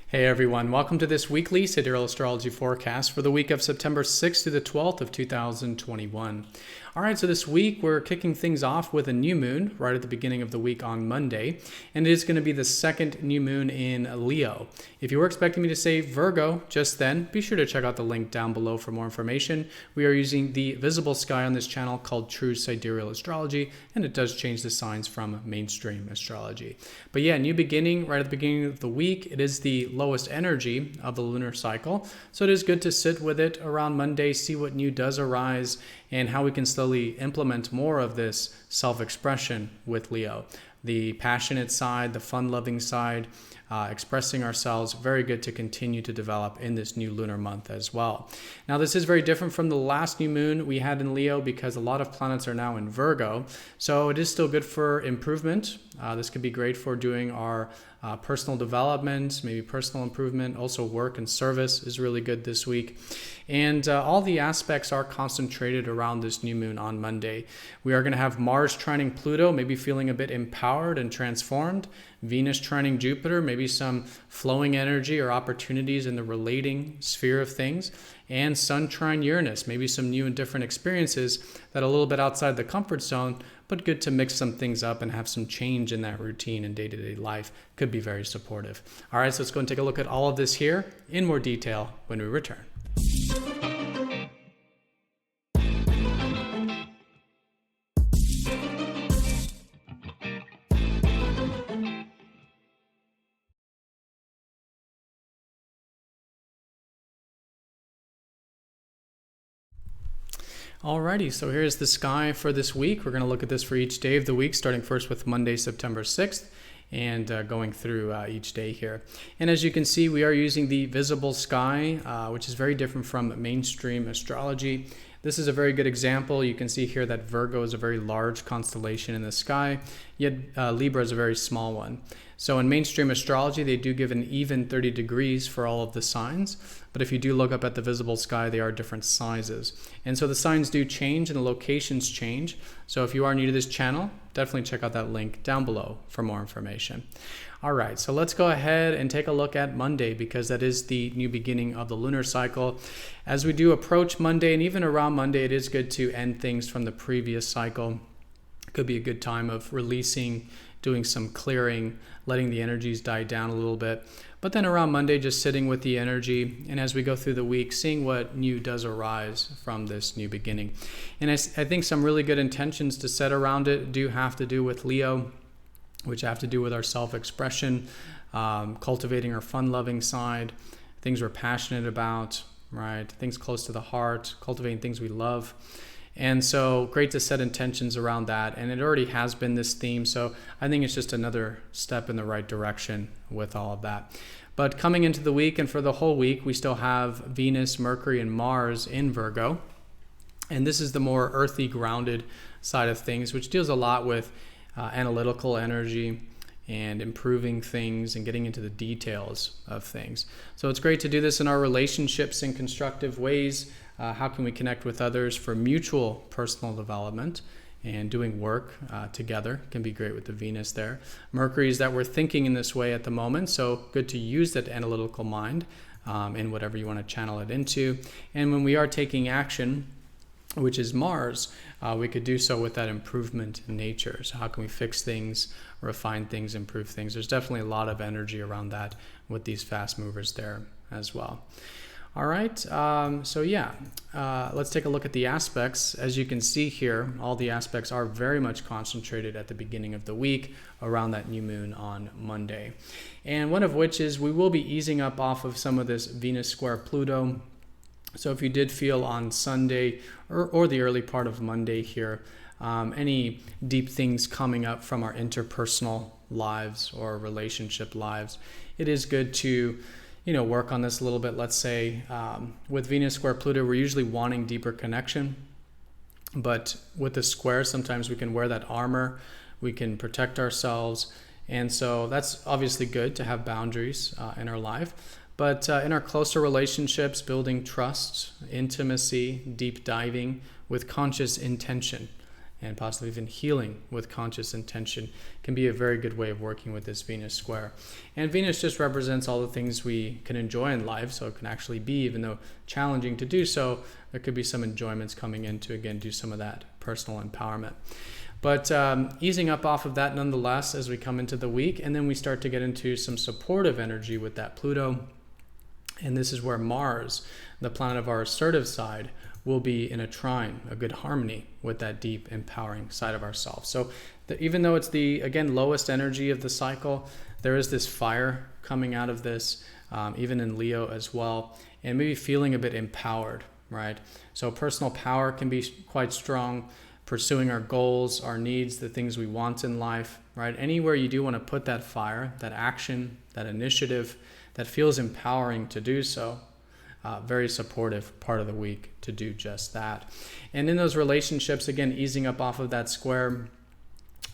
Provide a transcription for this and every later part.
Hey everyone, welcome to this weekly Sidereal Astrology forecast for the week of September 6th to the 12th of 2021. All right, so this week we're kicking things off with a new moon right at the beginning of the week on Monday, and it is going to be the second new moon in Leo. If you were expecting me to say Virgo just then, be sure to check out the link down below for more information. We are using the visible sky on this channel called True Sidereal Astrology, and it does change the signs from mainstream astrology. But yeah, new beginning right at the beginning of the week. It is the lowest energy of the lunar cycle, so it is good to sit with it around Monday, see what new does arise, and how we can slowly implement more of this self-expression with Leo. The passionate side, the fun-loving side, expressing ourselves, very good to continue to develop in this new lunar month as well. Now, this is very different from the last new moon we had in Leo because a lot of planets are now in Virgo, so it is still good for improvement. This could be great for doing our personal development, maybe personal improvement. Also, work and service is really good this week. And all the aspects are concentrated around this new moon on Monday. We are going to have Mars trining Pluto, maybe feeling a bit empowered and transformed. Venus trining Jupiter, maybe some flowing energy or opportunities in the relating sphere of things. And Sun trine Uranus, maybe some new and different experiences that are a little bit outside the comfort zone, but good to mix some things up and have some change in that routine and day-to-day life. Could be very supportive. All right, so let's go and take a look at all of this here in more detail when we return. Alrighty, so here's the sky for this week. We're going to look at this for each day of the week, starting first with Monday, September 6th, and going through each day here. And as you can see, we are using the visible sky, which is very different from mainstream astrology. This is a very good example. You can see here that Virgo is a very large constellation in the sky, yet Libra is a very small one. So in mainstream astrology, they do give an even 30 degrees for all of the signs. But if you do look up at the visible sky, they are different sizes. And so the signs do change and the locations change. So if you are new to this channel, definitely check out that link down below for more information. All right, so let's go ahead and take a look at Monday because that is the new beginning of the lunar cycle. As we do approach Monday and even around Monday, it is good to end things from the previous cycle. It could be a good time of releasing, doing some clearing, letting the energies die down a little bit. But then around Monday, just sitting with the energy, and as we go through the week, seeing what new does arise from this new beginning. And I think some really good intentions to set around it do have to do with Leo, which have to do with our self-expression, cultivating our fun-loving side, things we're passionate about, right? Things close to the heart, cultivating things we love. And so great to set intentions around that. And it already has been this theme. So I think it's just another step in the right direction with all of that. But coming into the week and for the whole week, we still have Venus, Mercury, and Mars in Virgo. And this is the more earthy, grounded side of things, which deals a lot with analytical energy and improving things and getting into the details of things. So it's great to do this in our relationships in constructive ways. How can we connect with others for mutual personal development and doing work together can be great with the Venus there. Mercury is that we're thinking in this way at the moment, so good to use that analytical mind in whatever you want to channel it into. And when we are taking action, which is Mars, we could do so with that improvement in nature. So how can we fix things, refine things, improve things? There's definitely a lot of energy around that with these fast movers there as well. All right, so yeah, let's take a look at the aspects. As you can see here, all the aspects are very much concentrated at the beginning of the week around that new moon on Monday. And one of which is we will be easing up off of some of this Venus square Pluto. So if you did feel on Sunday or the early part of Monday here, any deep things coming up from our interpersonal lives or relationship lives, it is good to work on this a little bit. Let's say with Venus square Pluto, we're usually wanting deeper connection. But with the square, sometimes we can wear that armor. We can protect ourselves. And so that's obviously good to have boundaries in our life. But in our closer relationships, building trust, intimacy, deep diving with conscious intention and possibly even healing with conscious intention can be a very good way of working with this Venus square. And Venus just represents all the things we can enjoy in life, so it can actually be, even though challenging to do so, there could be some enjoyments coming in to, again, do some of that personal empowerment. But easing up off of that nonetheless as we come into the week, and then we start to get into some supportive energy with that Pluto. And this is where Mars, the planet of our assertive side, will be in a trine, a good harmony with that deep, empowering side of ourselves. So even though it's the, again, lowest energy of the cycle, there is this fire coming out of this, even in Leo as well, and maybe feeling a bit empowered, right? So personal power can be quite strong, pursuing our goals, our needs, the things we want in life, right? Anywhere you do want to put that fire, that action, that initiative, that feels empowering to do so. Very supportive part of the week to do just that. And in those relationships, again, easing up off of that square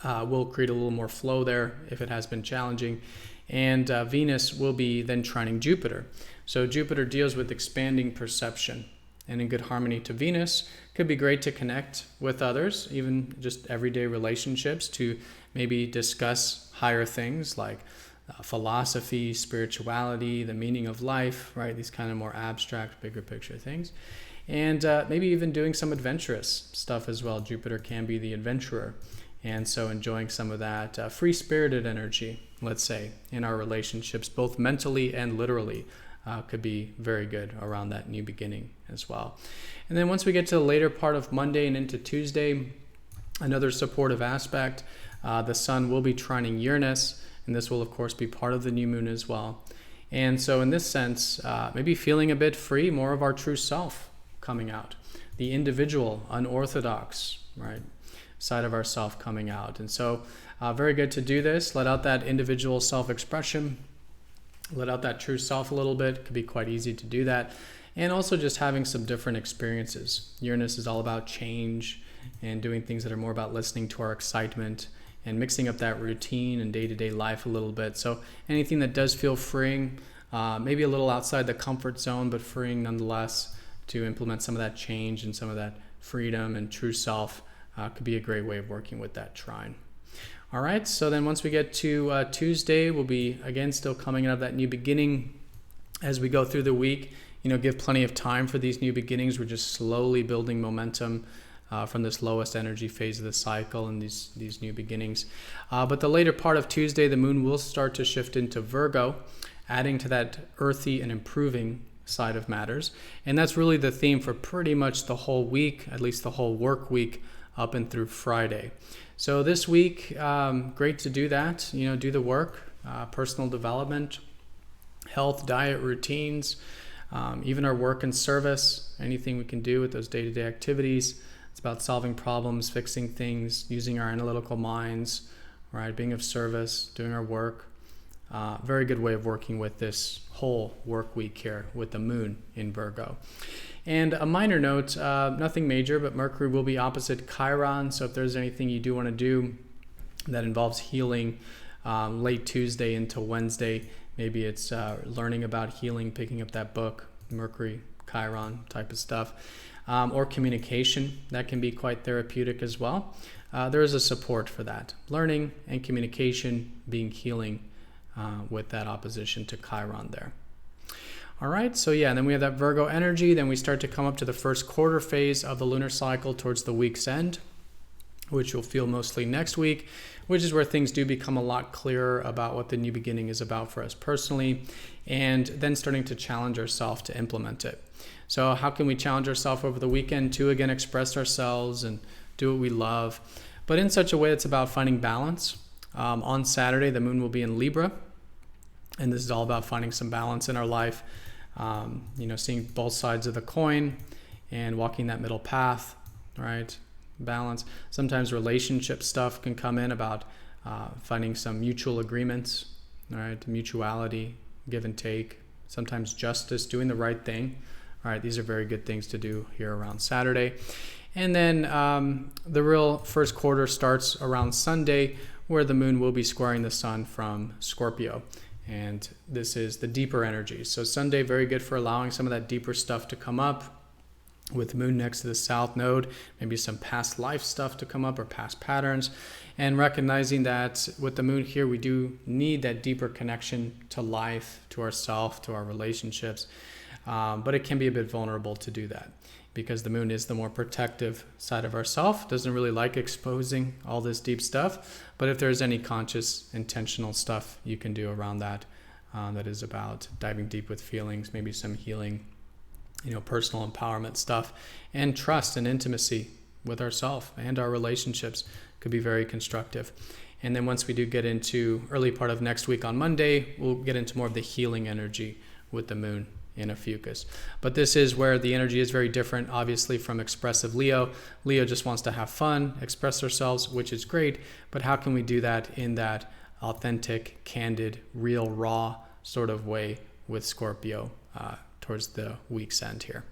will create a little more flow there if it has been challenging. And Venus will be then trining Jupiter. So Jupiter deals with expanding perception. And in good harmony to Venus, could be great to connect with others, even just everyday relationships, to maybe discuss higher things like philosophy, spirituality, the meaning of life, right? These kind of more abstract, bigger picture things. And maybe even doing some adventurous stuff as well. Jupiter can be the adventurer. And so enjoying some of that free-spirited energy, let's say, in our relationships, both mentally and literally, could be very good around that new beginning as well. And then once we get to the later part of Monday and into Tuesday, another supportive aspect, the sun will be trining Uranus, and this will, of course, be part of the new moon as well. And so in this sense, maybe feeling a bit free, more of our true self coming out. The individual, unorthodox, right, side of ourself coming out. And so very good to do this. Let out that individual self-expression. Let out that true self a little bit. It could be quite easy to do that. And also just having some different experiences. Uranus is all about change and doing things that are more about listening to our excitement and mixing up that routine and day-to-day life a little bit. So anything that does feel freeing, maybe a little outside the comfort zone, but freeing nonetheless to implement some of that change and some of that freedom and true self could be a great way of working with that trine. All right, so then once we get to Tuesday, we'll be, again, still coming out of that new beginning as we go through the week. Give plenty of time for these new beginnings. We're just slowly building momentum from this lowest energy phase of the cycle and these new beginnings. But the later part of Tuesday, the moon will start to shift into Virgo, adding to that earthy and improving side of matters. And that's really the theme for pretty much the whole week, at least the whole work week up and through Friday. So this week, great to do that, do the work, personal development, health, diet, routines, even our work and service, anything we can do with those day-to-day activities. It's about solving problems, fixing things, using our analytical minds, right? Being of service, doing our work. Very good way of working with this whole work week here with the moon in Virgo. And a minor note, nothing major, but Mercury will be opposite Chiron. So if there's anything you do want to do that involves healing late Tuesday into Wednesday, maybe it's learning about healing, picking up that book, Mercury, Chiron type of stuff. Or communication, that can be quite therapeutic as well. There is a support for that. Learning and communication being healing with that opposition to Chiron there. All right, so yeah, and then we have that Virgo energy. Then we start to come up to the first quarter phase of the lunar cycle towards the week's end, which you'll feel mostly next week, which is where things do become a lot clearer about what the new beginning is about for us personally, and then starting to challenge ourselves to implement it. So how can we challenge ourselves over the weekend to, again, express ourselves and do what we love, but in such a way that's about finding balance? On Saturday, the moon will be in Libra, and this is all about finding some balance in our life, seeing both sides of the coin and walking that middle path, right? Balance. Sometimes relationship stuff can come in about finding some mutual agreements, right? Mutuality, give and take, sometimes justice, doing the right thing. All right, these are very good things to do here around Saturday. And then the real first quarter starts around Sunday, where the moon will be squaring the sun from Scorpio. And this is the deeper energies. So Sunday, very good for allowing some of that deeper stuff to come up. with the moon next to the south node, maybe some past life stuff to come up or past patterns, and recognizing that with the moon here, we do need that deeper connection to life, to ourself, to our relationships, but it can be a bit vulnerable to do that because the moon is the more protective side of ourself, doesn't really like exposing all this deep stuff, but if there's any conscious, intentional stuff you can do around that, that is about diving deep with feelings, maybe some healing, personal empowerment stuff, and trust and intimacy with ourselves and our relationships could be very constructive. And then once we do get into early part of next week on Monday, we'll get into more of the healing energy with the moon in a fucus. But this is where the energy is very different, obviously, from expressive Leo. Leo just wants to have fun, express ourselves, which is great, but how can we do that in that authentic, candid, real, raw sort of way with Scorpio towards the week's end here.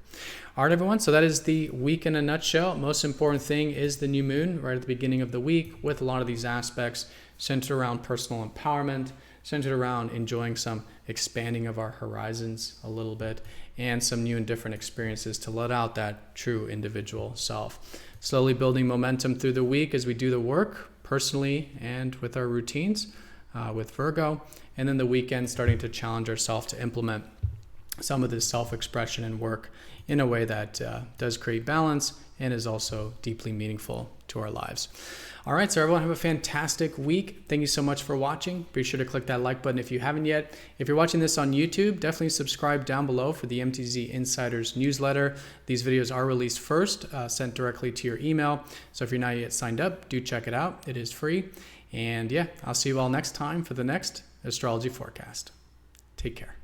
All right, everyone. So that is the week in a nutshell. Most important thing is the new moon right at the beginning of the week with a lot of these aspects centered around personal empowerment, centered around enjoying some expanding of our horizons a little bit and some new and different experiences to let out that true individual self. Slowly building momentum through the week as we do the work personally and with our routines with Virgo. And then the weekend starting to challenge ourselves to implement some of this self-expression and work in a way that does create balance and is also deeply meaningful to our lives. All right, so everyone have a fantastic week. Thank you so much for watching. Be sure to click that like button if you haven't yet. If you're watching this on YouTube, definitely subscribe down below for the MTZ Insiders newsletter. These videos are released first, sent directly to your email. So if you're not yet signed up, do check it out. It is free. And yeah, I'll see you all next time for the next astrology forecast. Take care.